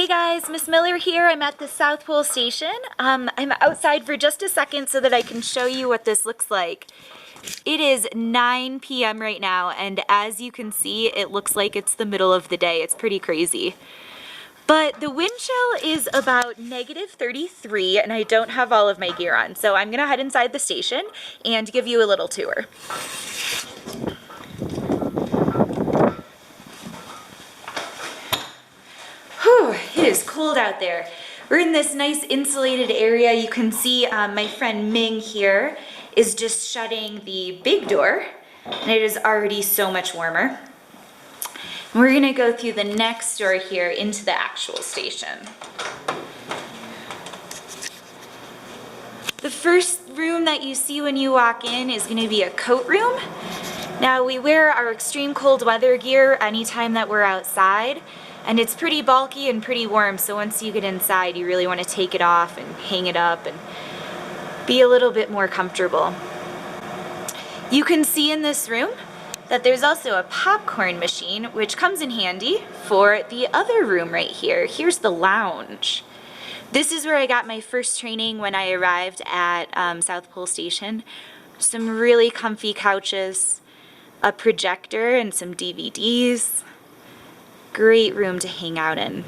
Hey guys, Miss Miller here. I'm at the South Pole Station. I'm outside for just a second so that I can show you what this looks like. It is 9 p.m. right now, and as you can see, it looks like it's the middle of the day. It's pretty crazy. But the wind chill is about -33, and I don't have all of my gear on, so I'm gonna head inside the station and give you a little tour. Whew, it is cold out there. We're in this nice insulated area. You can see my friend Ming here is just shutting the big door, and it is already so much warmer. And we're gonna go through the next door here into the actual station. The first room that you see when you walk in is gonna be a coat room. Now we wear our extreme cold weather gear anytime that we're outside, and it's pretty bulky and pretty warm, so once you get inside you really want to take it off and hang it up and be a little bit more comfortable. You can see in this room that there's also a popcorn machine, which comes in handy for the other room right here. Here's the lounge. This is where I got my first training when I arrived at South Pole Station. Some really comfy couches, a projector and some DVDs. Great room to hang out in.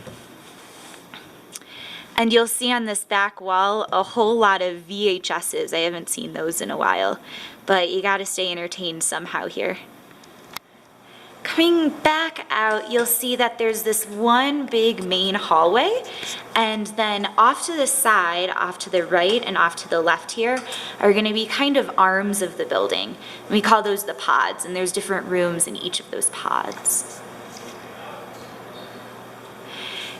And you'll see on this back wall a whole lot of VHSs. I haven't seen those in a while, but you gotta stay entertained somehow here. Coming back out, you'll see that there's this one big main hallway, and then off to the side, off to the right and off to the left here are gonna be kind of arms of the building. We call those the pods, and there's different rooms in each of those pods.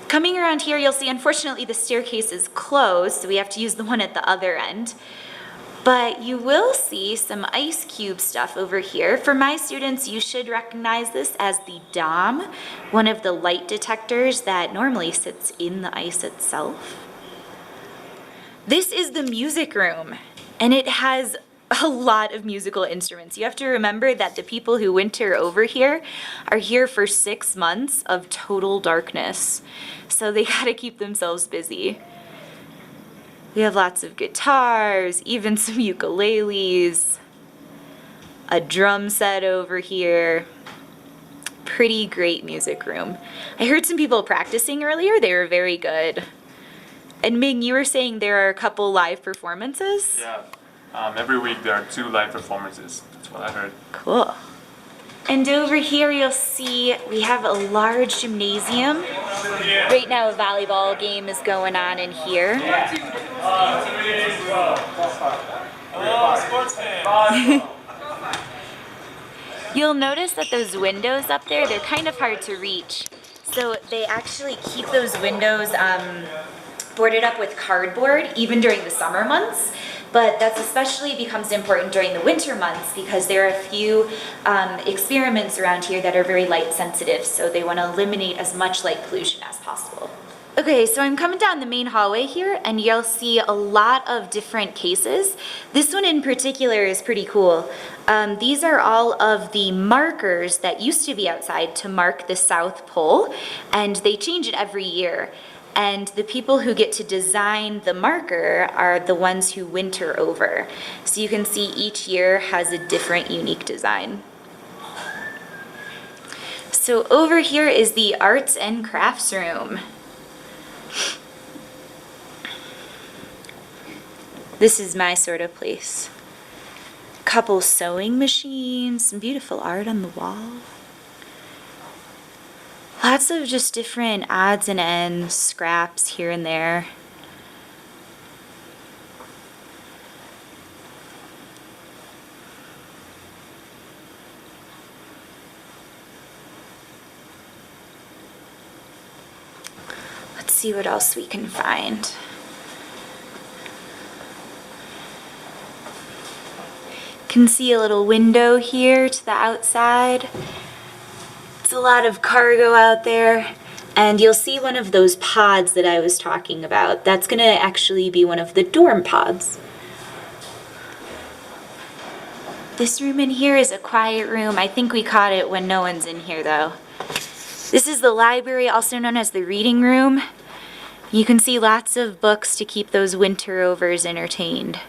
Coming around here, you'll see unfortunately the staircase is closed, so we have to use the one at the other end. But you will see some IceCube stuff over here. For my students, you should recognize this as the DOM, one of the light detectors that normally sits in the ice itself. This is the music room, and it has a lot of musical instruments. You have to remember that the people who winter over here are here for 6 months of total darkness, so they gotta keep themselves busy. We have lots of guitars, even some ukuleles, a drum set over here. Pretty great music room. I heard some people practicing earlier. They were very good. And Ming, you were saying there are a couple live performances? Yeah. Every week there are 2 live performances. That's what I heard. Cool. And over here you'll see we have a large gymnasium. Right now a volleyball game is going on in here. You'll notice that those windows up there, they're kind of hard to reach. So they actually keep those windows boarded up with cardboard even during the summer months. But that's especially becomes important during the winter months because there are a few experiments around here that are very light sensitive, so they want to eliminate as much light pollution as possible. Okay, so I'm coming down the main hallway here, and you'll see a lot of different cases. This one in particular is pretty cool. These are all of the markers that used to be outside to mark the South Pole, and they change it every year. And the people who get to design the marker are the ones who winter over. So you can see each year has a different unique design. So over here is the arts and crafts room. This is my sort of place. Couple sewing machines, some beautiful art on the wall. Lots of just different odds and ends, scraps here and there. Let's see what else we can find. Can see a little window here to the outside. It's a lot of cargo out there, and you'll see one of those pods that I was talking about. That's going to actually be one of the dorm pods. This room in here is a quiet room. I think we caught it when no one's in here though. This is the library, also known as the reading room. You can see lots of books to keep those winter overs entertained.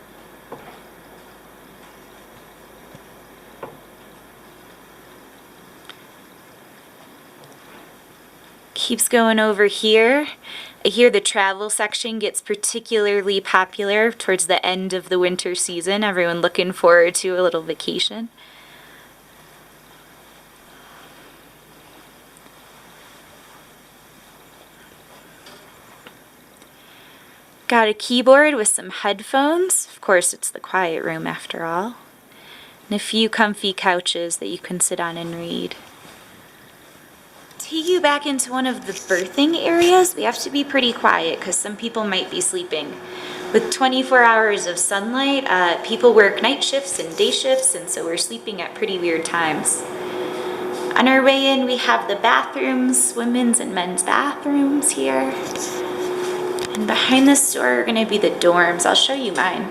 Keeps going over here. I hear the travel section gets particularly popular towards the end of the winter season. Everyone looking forward to a little vacation. Got a keyboard with some headphones. Of course, it's the quiet room after all. And a few comfy couches that you can sit on and read. Take you back into one of the berthing areas. We have to be pretty quiet because some people might be sleeping. With 24 hours of sunlight, people work night shifts and day shifts, and so we're sleeping at pretty weird times. On our way in, we have the bathrooms, women's and men's bathrooms here. And behind this door are going to be the dorms. I'll show you mine.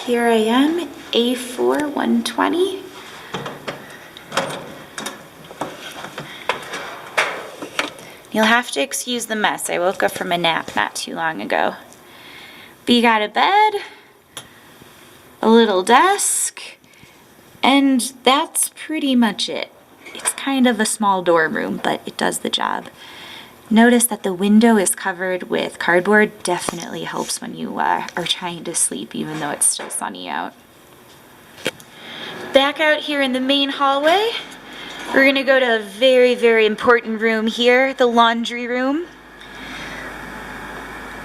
Here I am, A4 120. You'll have to excuse the mess. I woke up from a nap not too long ago. But you got a bed, a little desk, and that's pretty much it. It's kind of a small dorm room, but it does the job. Notice that the window is covered with cardboard. Definitely helps when you are trying to sleep, even though it's still sunny out. Back out here in the main hallway, we're going to go to a very, very important room here, the laundry room.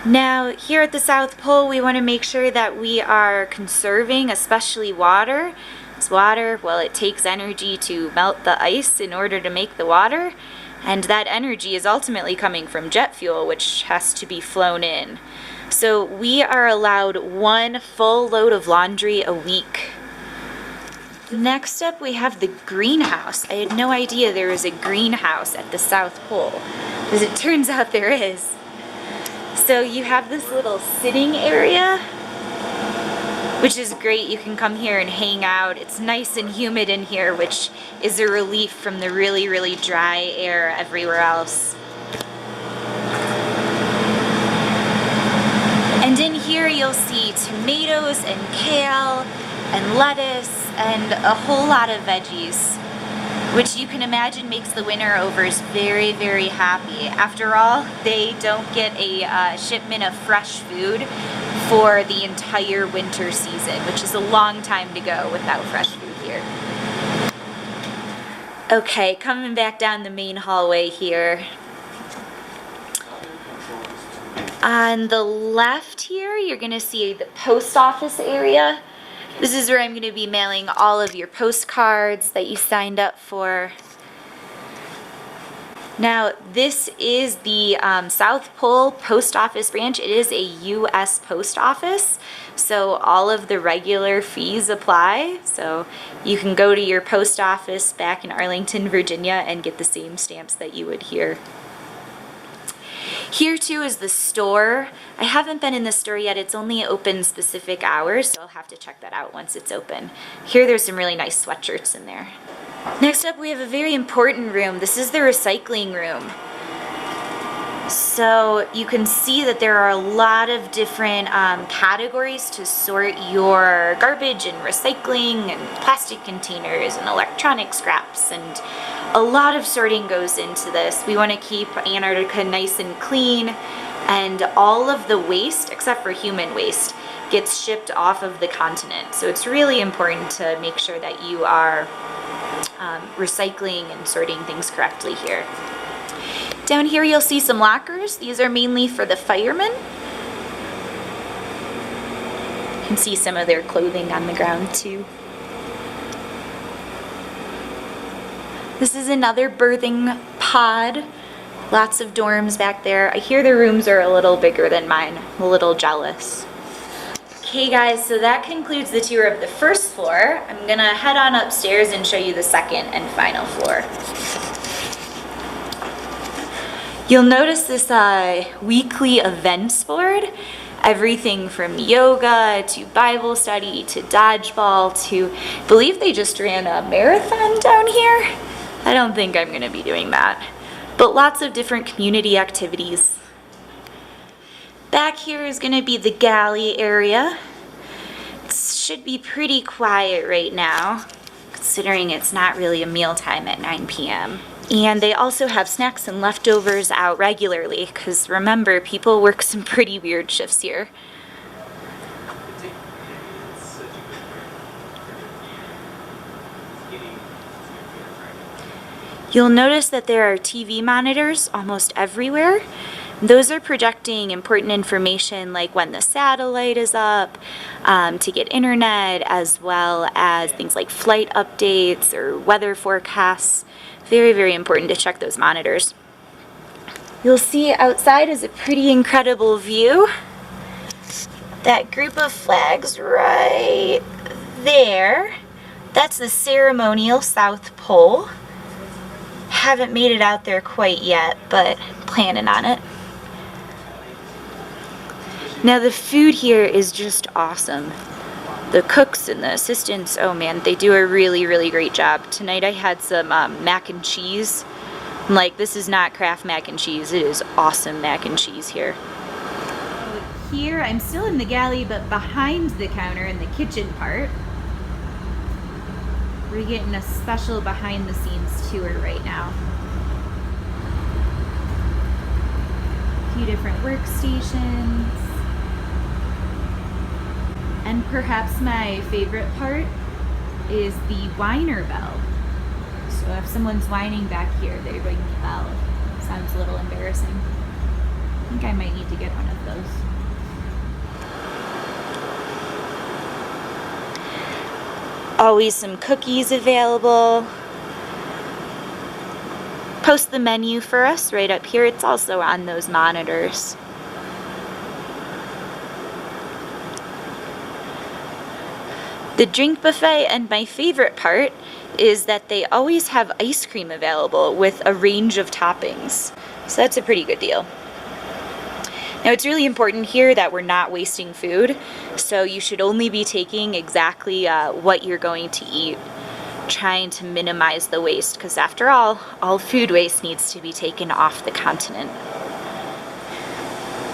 Now, here at the South Pole, we want to make sure that we are conserving, especially water. This water, well, it takes energy to melt the ice in order to make the water. And that energy is ultimately coming from jet fuel, which has to be flown in. So we are allowed 1 full load of laundry a week. Next up, we have the greenhouse. I had no idea there was a greenhouse at the South Pole, as it turns out there is. So you have this little sitting area, which is great. You can come here and hang out. It's nice and humid in here, which is a relief from the really, really dry air everywhere else. And in here you'll see tomatoes and kale and lettuce and a whole lot of veggies, which you can imagine makes the winter overs very, very happy. After all, they don't get a shipment of fresh food for the entire winter season, which is a long time to go without fresh food here. Okay, coming back down the main hallway here. On the left here, you're going to see the post office area. This is where I'm going to be mailing all of your postcards that you signed up for. Now, this is the South Pole Post Office branch. It is a U.S. post office, so all of the regular fees apply. So you can go to your post office back in Arlington, Virginia, and get the same stamps that you would here. Here too is the store. I haven't been in the store yet. It's only open specific hours, so I'll have to check that out once it's open. Here there's some really nice sweatshirts in there. Next up, we have a very important room. This is the recycling room. So you can see that there are a lot of different categories to sort your garbage and recycling and plastic containers and electronic scraps, and a lot of sorting goes into this. We want to keep Antarctica nice and clean, and all of the waste, except for human waste, gets shipped off of the continent. So it's really important to make sure that you are recycling and sorting things correctly here. Down here you'll see some lockers. These are mainly for the firemen. You can see some of their clothing on the ground too. This is another berthing pod. Lots of dorms back there. I hear the rooms are a little bigger than mine. I'm a little jealous. Okay guys, so that concludes the tour of the first floor. I'm gonna head on upstairs and show you the second and final floor. You'll notice this weekly events board. Everything from yoga to Bible study to dodgeball to, I believe they just ran a marathon down here. I don't think I'm going to be doing that. But lots of different community activities. Back here is going to be the Galley area. It should be pretty quiet right now, considering it's not really a mealtime at 9 p.m. And they also have snacks and leftovers out regularly, because remember, people work some pretty weird shifts here. You'll notice that there are TV monitors almost everywhere. Those are projecting important information like when the satellite is up, to get internet, as well as things like flight updates or weather forecasts. Very, very important to check those monitors. You'll see outside is a pretty incredible view. That group of flags right there, that's the ceremonial South Pole. Haven't made it out there quite yet, but planning on it. Now the food here is just awesome. The cooks and the assistants, oh man, they do a really, really great job. Tonight I had some mac and cheese. Like, this is not Kraft mac and cheese, it is awesome mac and cheese here. Here, I'm still in the galley, but behind the counter in the kitchen part, we're getting a special behind the scenes tour right now. A few different workstations. And perhaps my favorite part is the whiner bell. So if someone's whining back here, they ring the bell. Sounds a little embarrassing. I think I might need to get one of those. Always some cookies available. Post the menu for us right up here. It's also on those monitors. The drink buffet, and my favorite part, is that they always have ice cream available with a range of toppings. So that's a pretty good deal. Now it's really important here that we're not wasting food, so you should only be taking exactly what you're going to eat, trying to minimize the waste, because after all food waste needs to be taken off the continent.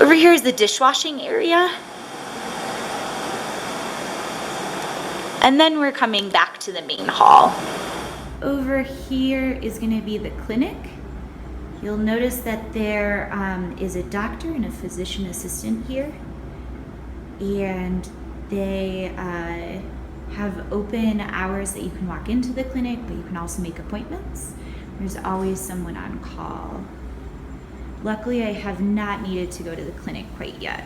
Over here is the dishwashing area. And then we're coming back to the main hall. Over here is going to be the clinic. You'll notice that there is a doctor and a physician assistant here, and they have open hours that you can walk into the clinic, but you can also make appointments. There's always someone on call. Luckily, I have not needed to go to the clinic quite yet.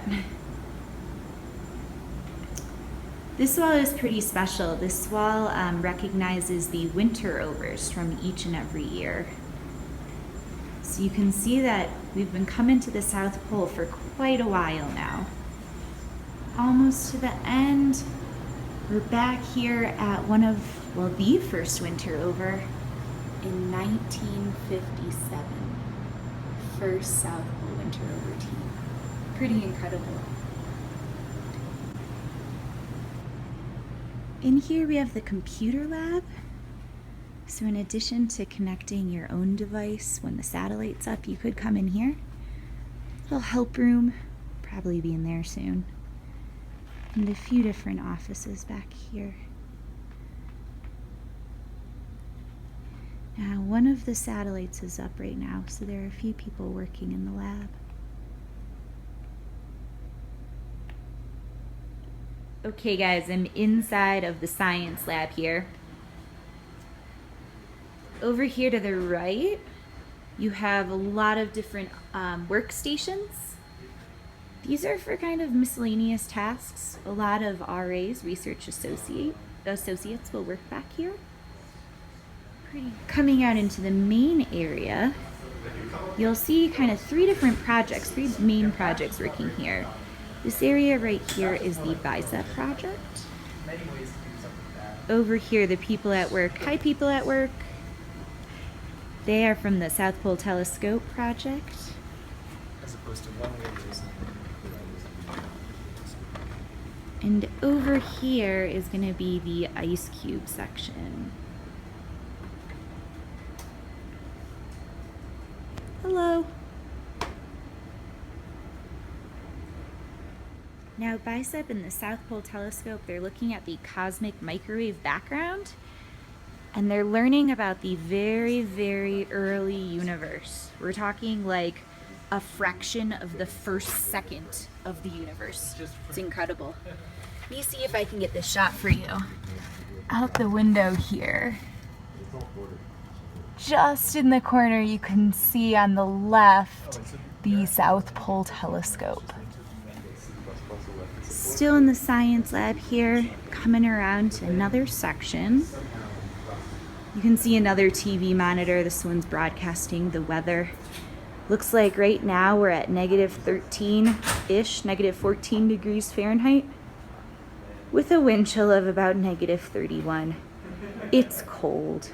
This wall is pretty special. This wall recognizes the winter overs from each and every year. So you can see that we've been coming to the South Pole for quite a while now. Almost to the end. We're back here at one of, well, the first winter over in 1957. First South Pole winter over team. Pretty incredible. In here we have the computer lab. So in addition to connecting your own device when the satellite's up, you could come in here. Little help room, probably be in there soon. And a few different offices back here. Now, one of the satellites is up right now, so there are a few people working in the lab. Okay guys, I'm inside of the science lab here. Over here to the right, you have a lot of different workstations. These are for kind of miscellaneous tasks. A lot of RAs, research associates, will work back here. Coming out into the main area, you'll see kind of three main projects working here. This area right here is the BICEP project. Over here, the people at work. Hi, people at work. They are from the South Pole Telescope project. As opposed to one way. And over here is going to be the IceCube section. Hello. Now, BICEP and the South Pole Telescope, they're looking at the cosmic microwave background, and they're learning about the very, very early universe. We're talking like a fraction of the first second of the universe. It's incredible. Let me see if I can get this shot for you. Out the window here. Just in the corner, you can see on the left the South Pole Telescope. Still in the science lab here, coming around to another section. You can see another TV monitor. This one's broadcasting the weather. Looks like right now we're at negative 13-ish, negative 14 degrees Fahrenheit, with a wind chill of about negative 31. It's cold.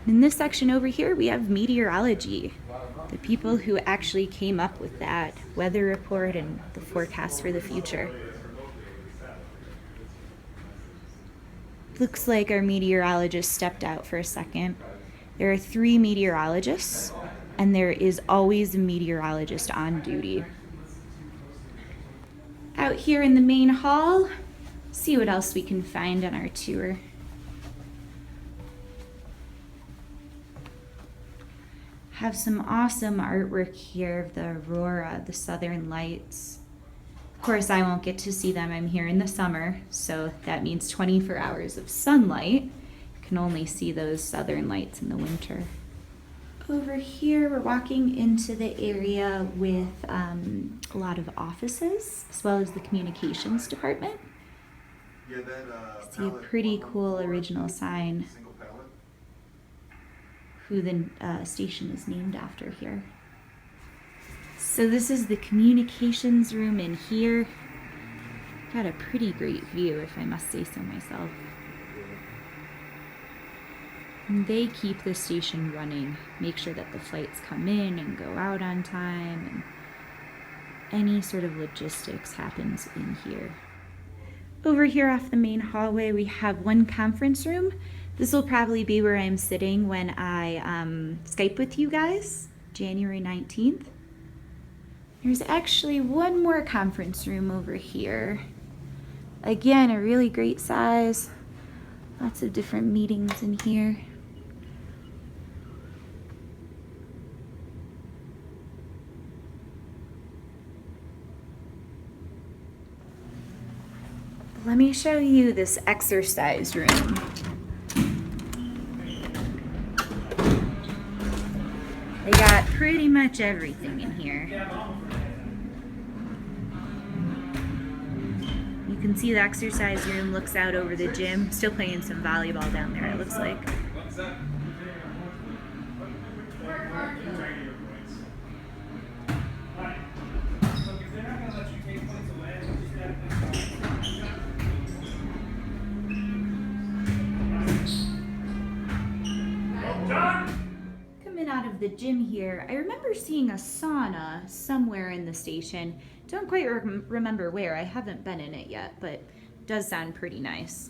In this section over here, we have meteorology. The people who actually came up with that weather report and the forecast for the future. Looks like our meteorologist stepped out for a second. There are 3 meteorologists, and there is always a meteorologist on duty. Out here in the main hall, see what else we can find on our tour. Have some awesome artwork here of the aurora, the southern lights. Of course, I won't get to see them. I'm here in the summer, so that means 24 hours of sunlight. You can only see those southern lights in the winter. Over here, we're walking into the area with a lot of offices, as well as the communications department. See a pretty cool original sign. Who the station is named after here. So this is the communications room in here. Got a pretty great view, if I must say so myself. And they keep the station running, make sure that the flights come in and go out on time, and any sort of logistics happens in here. Over here off the main hallway, we have one conference room. This will probably be where I'm sitting when I Skype with you guys, January 19th. There's actually one more conference room over here. Again, a really great size. Lots of different meetings in here. Let me show you this exercise room. They got pretty much everything in here. You can see the exercise room looks out over the gym. Still playing some volleyball down there, it looks like. Out of the gym here, I remember seeing a sauna somewhere in the station. Don't quite remember where. I haven't been in it yet, but it does sound pretty nice.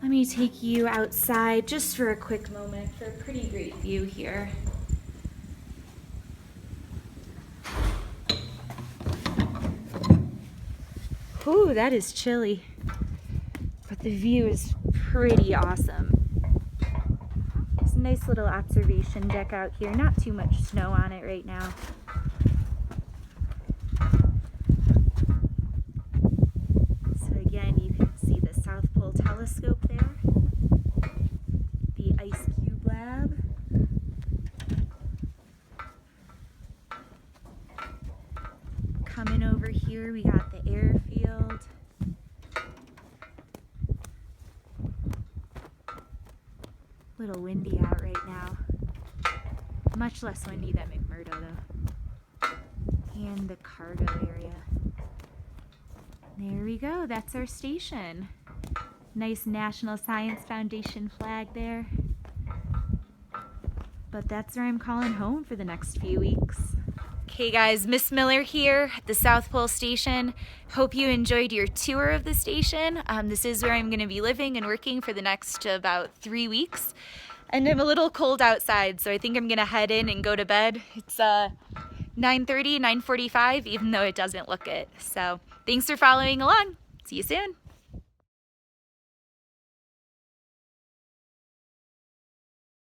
Let me take you outside just for a quick moment for a pretty great view here. Ooh, that is chilly, but the view is pretty awesome. Nice little observation deck out here. Not too much snow on it right now. So again, you can see the South Pole Telescope there. The IceCube lab. Coming over here, we got the airfield. Little windy out right now. Much less windy than McMurdo though. And the cargo area. There we go, that's our station. Nice National Science Foundation flag there. But that's where I'm calling home for the next few weeks. Okay guys, Miss Miller here at the South Pole Station. Hope you enjoyed your tour of the station. This is where I'm going to be living and working for the next about 3 weeks. And I'm a little cold outside, so I think I'm gonna head in and go to bed. It's 9:30, 9:45, even though it doesn't look it. So thanks for following along. See you soon.